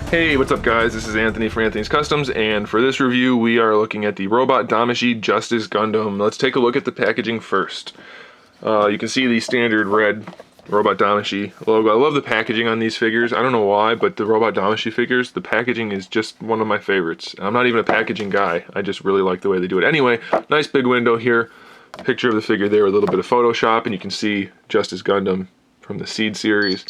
Hey, what's up guys? This is Anthony from Anthony's Customs, and for this review we are looking at the robot Damashii Justice Gundam. Let's take a look at the packaging first. You can see the standard red robot Damashii logo. I love the packaging on these figures. I don't know why, but the robot Damashii figures, the packaging is just one of my favorites. I'm not even a packaging guy. I just really like the way they do it. Anyway, nice big window here. Picture of the figure there, a little bit of Photoshop, and you can see Justice Gundam from the Seed series.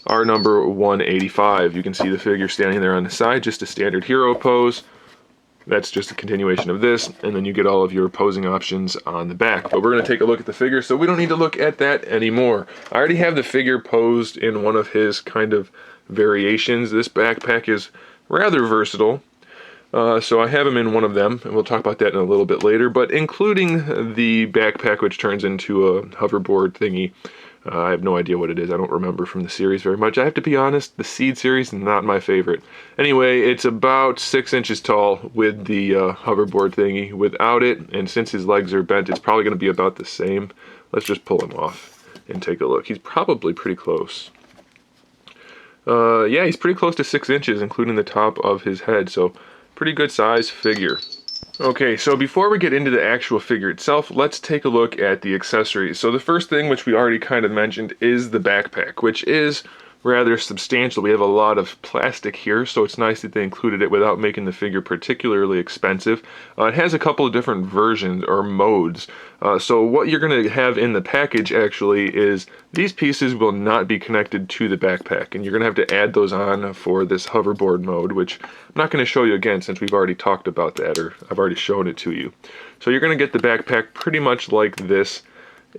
Our number 185. You can see the figure standing there on the side, just a standard hero pose. That's just a continuation of this, and then you get all of your posing options on the back. But we're going to take a look at the figure, so we don't need to look at that anymore. I already have the figure posed in one of his kind of variations. This backpack is rather versatile, so I have him in one of them, and we'll talk about that in a little bit later. But including the backpack, which turns into a hoverboard thingy, I have no idea what it is. I don't remember from the series very much. I have to be honest, the Seed series is not my favorite. Anyway, it's about 6 inches tall with the hoverboard thingy. Without it, and since his legs are bent, it's probably going to be about the same. Let's just pull him off and take a look. He's probably pretty close. Yeah, he's pretty close to 6 inches, including the top of his head, so pretty good size figure. Okay, so before we get into the actual figure itself, let's take a look at the accessories. So the first thing, which we already kind of mentioned, is the backpack, which is rather substantial. We have a lot of plastic here, so it's nice that they included it without making the figure particularly expensive. It has a couple of different versions or modes. So what you're going to have in the package actually is these pieces will not be connected to the backpack, and you're going to have to add those on for this hoverboard mode, which I'm not going to show you again since we've already talked about that, or I've already shown it to you. So you're going to get the backpack pretty much like this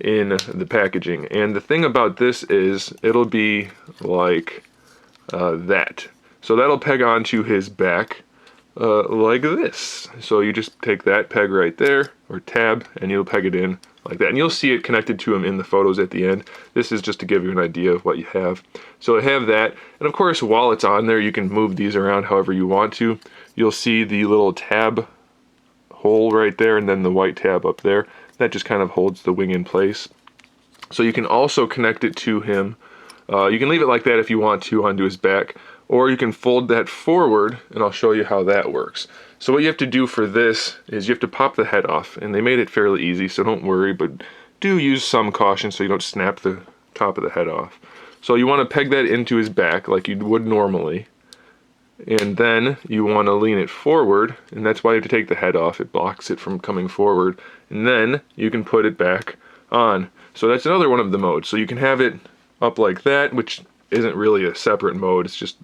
in the packaging, and the thing about this is it'll be like that. So that'll peg onto his back like this. So you just take that peg right there, or tab, and you'll peg it in like that, and you'll see it connected to him in the photos at the end. This is just to give you an idea of what you have. So I have that, and of course while it's on there you can move these around however you want to. You'll see the little tab hole right there, and then the white tab up there. That just kind of holds the wing in place. So you can also connect it to him. You can leave it like that if you want to onto his back, or you can fold that forward, and I'll show you how that works. So what you have to do for this is you have to pop the head off, and they made it fairly easy, so don't worry, but do use some caution so you don't snap the top of the head off. So you want to peg that into his back like you would normally, and then you want to lean it forward, and that's why you have to take the head off. It blocks it from coming forward, and then you can put it back on. So that's another one of the modes. So you can have it up like that, which isn't really a separate mode, it's just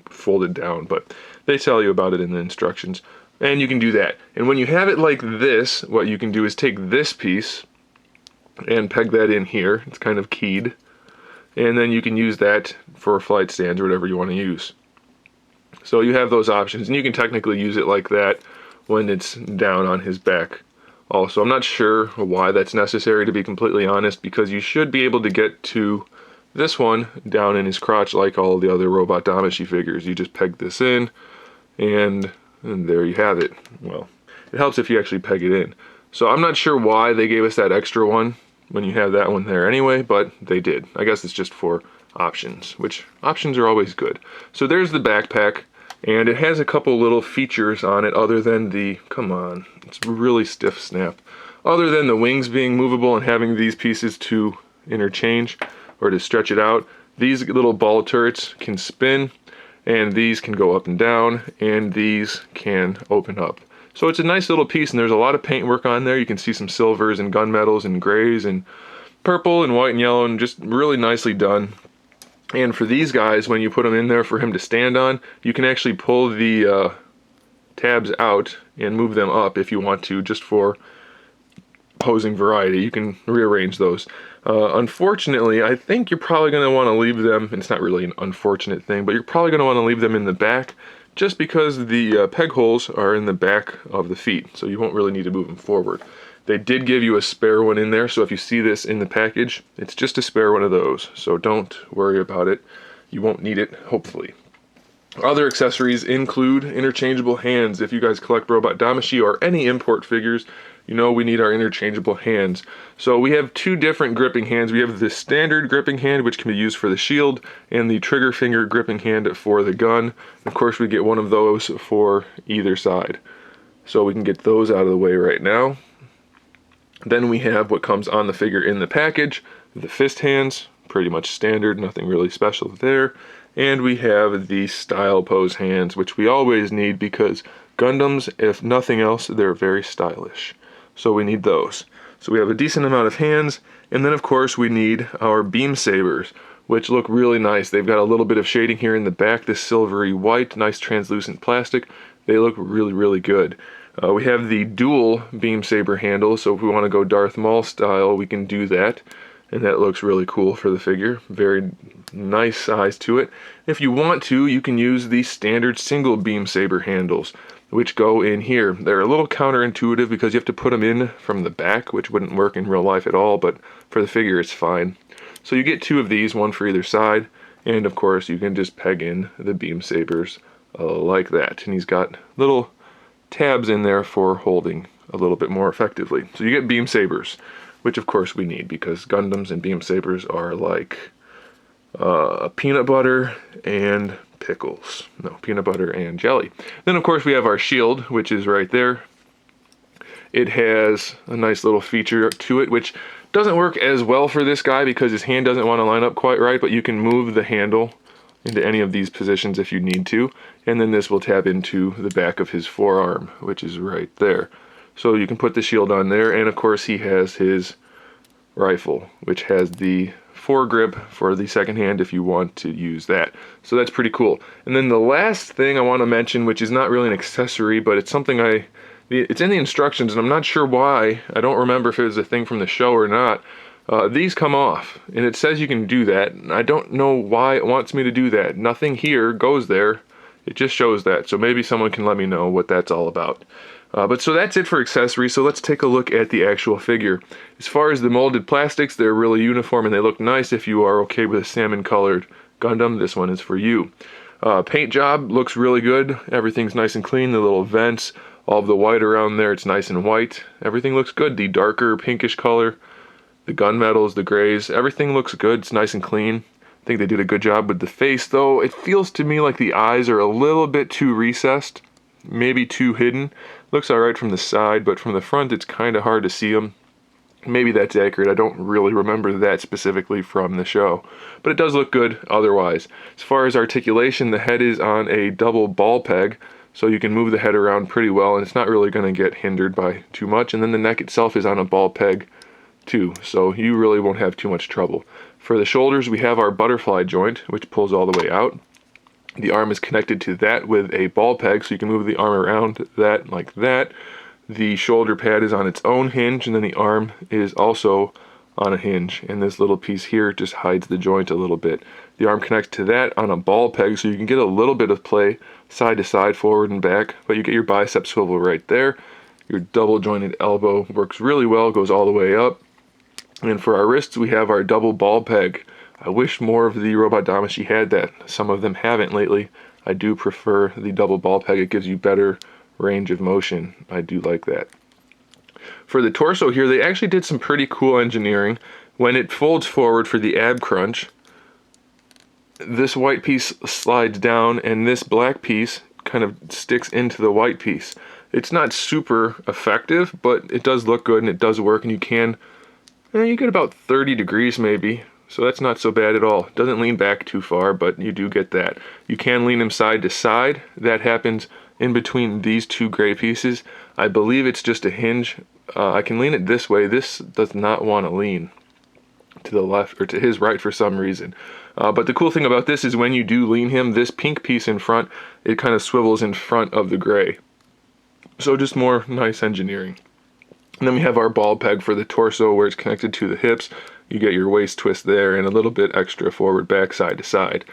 folded down, but they tell you about it in the instructions. And you can do that. And when you have it like this, what you can do is take this piece and peg that in here. It's kind of keyed. And then you can use that for flight stands or whatever you want to use. So you have those options, and you can technically use it like that when it's down on his back. Also, I'm not sure why that's necessary, to be completely honest, because you should be able to get to this one down in his crotch like all the other robot Damashii figures. You just peg this in, and there you have it. Well, it helps if you actually peg it in. So I'm not sure why they gave us that extra one when you have that one there anyway, but they did. I guess it's just for options, which options are always good. So there's the backpack. And it has a couple little features on it other than the, come on, it's really stiff snap. Other than the wings being movable and having these pieces to interchange or to stretch it out, these little ball turrets can spin, and these can go up and down, and these can open up. So it's a nice little piece, and there's a lot of paintwork on there. You can see some silvers and gunmetals and grays and purple and white and yellow, and just really nicely done. And for these guys, when you put them in there for him to stand on, you can actually pull the tabs out and move them up if you want to, just for posing variety. You can rearrange those. Unfortunately, I think you're probably going to want to leave them, it's not really an unfortunate thing, but you're probably going to want to leave them in the back just because the peg holes are in the back of the feet, so you won't really need to move them forward. They did give you a spare one in there, so if you see this in the package, it's just a spare one of those, so don't worry about it. You won't need it, hopefully. Other accessories include interchangeable hands. If you guys collect robot Damashii or any import figures, you know we need our interchangeable hands. So we have two different gripping hands. We have the standard gripping hand, which can be used for the shield, and the trigger finger gripping hand for the gun. Of course, we get one of those for either side. So we can get those out of the way right now. Then we have what comes on the figure in the package, the fist hands, pretty much standard, nothing really special there. And we have the style pose hands, which we always need because Gundams, if nothing else, they're very stylish. So we need those. So we have a decent amount of hands, and then of course we need our beam sabers, which look really nice. They've got a little bit of shading here in the back, this silvery white, nice translucent plastic. They look really, really good. We have the dual beam saber handle, so if we want to go Darth Maul style, we can do that. And that looks really cool for the figure. Very nice size to it. If you want to, you can use the standard single beam saber handles, which go in here. They're a little counterintuitive because you have to put them in from the back, which wouldn't work in real life at all, but for the figure it's fine. So you get two of these, one for either side, and of course you can just peg in the beam sabers like that. And he's got little tabs in there for holding a little bit more effectively. So you get beam sabers, which of course we need because Gundams and beam sabers are like peanut butter and pickles. No, peanut butter and jelly. Then of course we have our shield, which is right there. It has a nice little feature to it, which doesn't work as well for this guy because his hand doesn't want to line up quite right, but you can move the handle into any of these positions if you need to, and then this will tab into the back of his forearm, which is right there. So you can put the shield on there, and of course he has his rifle, which has the foregrip for the second hand if you want to use that. So that's pretty cool. And then the last thing I want to mention, which is not really an accessory, but it's something it's in the instructions, and I'm not sure why. I don't remember if it was a thing from the show or not. These come off, and it says you can do that, and I don't know why it wants me to do that. Nothing here goes there. It just shows that, so maybe someone can let me know what that's all about. But so that's it for accessories, so let's take a look at the actual figure. As far as the molded plastics, they're really uniform and they look nice. If you are okay with a salmon colored Gundam, this one is for you. Paint job looks really good. Everything's nice and clean. The little vents, all of the white around there, it's nice and white. Everything looks good. The darker pinkish color, the gunmetals, the grays, everything looks good. It's nice and clean. I think they did a good job with the face, though. It feels to me like the eyes are a little bit too recessed, maybe too hidden. Looks alright from the side, but from the front it's kind of hard to see them. Maybe that's accurate. I don't really remember that specifically from the show, but it does look good otherwise. As far as articulation, the head is on a double ball peg, so you can move the head around pretty well, and it's not really going to get hindered by too much. And then the neck itself is on a ball peg too, so you really won't have too much trouble. For the shoulders, we have our butterfly joint, which pulls all the way out. The arm is connected to that with a ball peg, so you can move the arm around that like that. The shoulder pad is on its own hinge, and then the arm is also on a hinge. And this little piece here just hides the joint a little bit. The arm connects to that on a ball peg, so you can get a little bit of play side to side, forward and back, but you get your bicep swivel right there. Your double jointed elbow works really well, goes all the way up. And for our wrists, we have our double ball peg. I wish more of the robot Damashii had that. Some of them haven't lately. I do prefer the double ball peg. It gives you better range of motion. I do like that. For the torso here, they actually did some pretty cool engineering. When it folds forward for the ab crunch, this white piece slides down and this black piece kind of sticks into the white piece. It's not super effective, but it does look good and it does work, and you get about 30 degrees maybe. So that's not so bad at all. It doesn't lean back too far, but you do get that. You can lean him side to side. That happens in between these two gray pieces. I believe it's just a hinge. I can lean it this way. This does not want to lean to the left or to his right for some reason. But the cool thing about this is when you do lean him, this pink piece in front, it kind of swivels in front of the gray. So just more nice engineering. And then we have our ball peg for the torso where it's connected to the hips. You get your waist twist there and a little bit extra forward, back, side to side.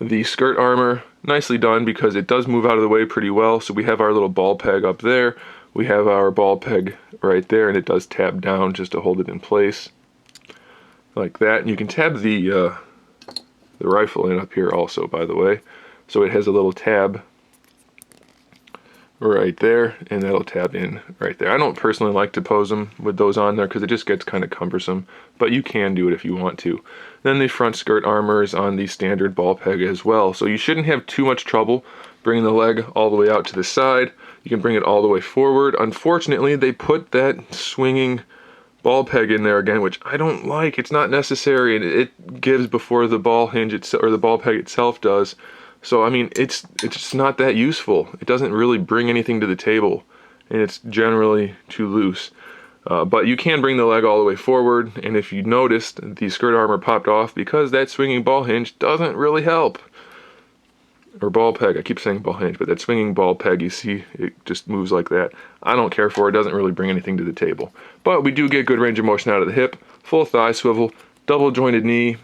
The skirt armor, nicely done because it does move out of the way pretty well. So we have our little ball peg up there. We have our ball peg right there, and it does tab down just to hold it in place. Like that. And you can tab the rifle in up here also, by the way. So it has a little tab right there, and that'll tab in right there. I don't personally like to pose them with those on there because it just gets kind of cumbersome, but you can do it if you want to. Then the front skirt armor is on the standard ball peg as well, so you shouldn't have too much trouble bringing the leg all the way out to the side. You can bring it all the way forward. Unfortunately, they put that swinging ball peg in there again, which I don't like. It's not necessary, and it gives before the ball hinge or the ball peg itself does. So I mean, it's just not that useful. It doesn't really bring anything to the table, and it's generally too loose. But you can bring the leg all the way forward, and if you noticed, the skirt armor popped off because that swinging ball hinge doesn't really help. Or ball peg, I keep saying ball hinge, but that swinging ball peg, you see, it just moves like that. I don't care for it, doesn't really bring anything to the table. But we do get good range of motion out of the hip, full thigh swivel, double jointed knee.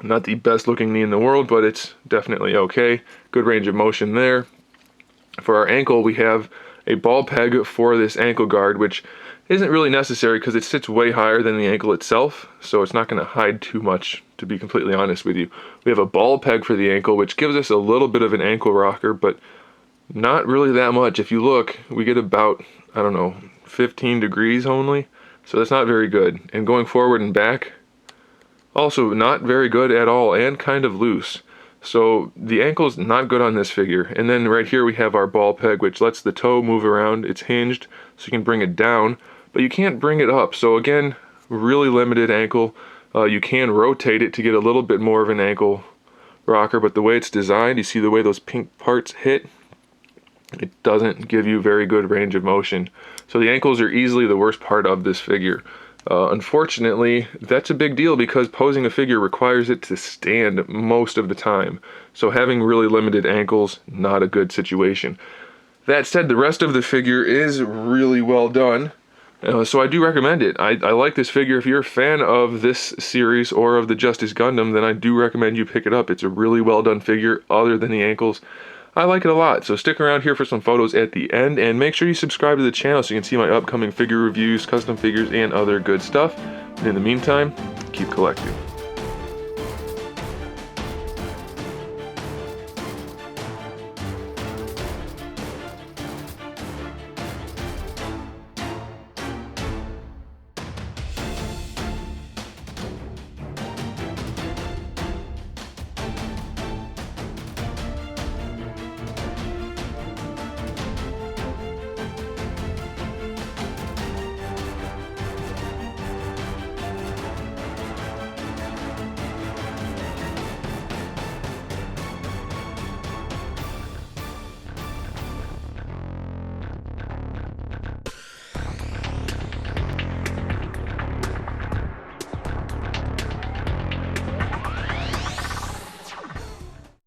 Not the best looking knee in the world, but it's definitely okay. Good range of motion there. For our ankle, we have a ball peg for this ankle guard, which isn't really necessary because it sits way higher than the ankle itself, so it's not going to hide too much, to be completely honest with you. We have a ball peg for the ankle, which gives us a little bit of an ankle rocker, but not really that much. If you look, we get about, I don't know, 15 degrees only, so that's not very good. And going forward and back, also not very good at all, and kind of loose. So the ankle's not good on this figure. And then right here we have our ball peg, which lets the toe move around. It's hinged, so you can bring it down, but you can't bring it up. So again, really limited ankle. You can rotate it to get a little bit more of an ankle rocker, but the way it's designed, you see the way those pink parts hit, it doesn't give you very good range of motion. So the ankles are easily the worst part of this figure. Unfortunately, that's a big deal because posing a figure requires it to stand most of the time. So having really limited ankles, not a good situation. That said, the rest of the figure is really well done. So I do recommend it. I like this figure. If you're a fan of this series or of the Justice Gundam, then I do recommend you pick it up. It's a really well done figure other than the ankles. I like it a lot, so stick around here for some photos at the end, and make sure you subscribe to the channel so you can see my upcoming figure reviews, custom figures, and other good stuff. And in the meantime, keep collecting.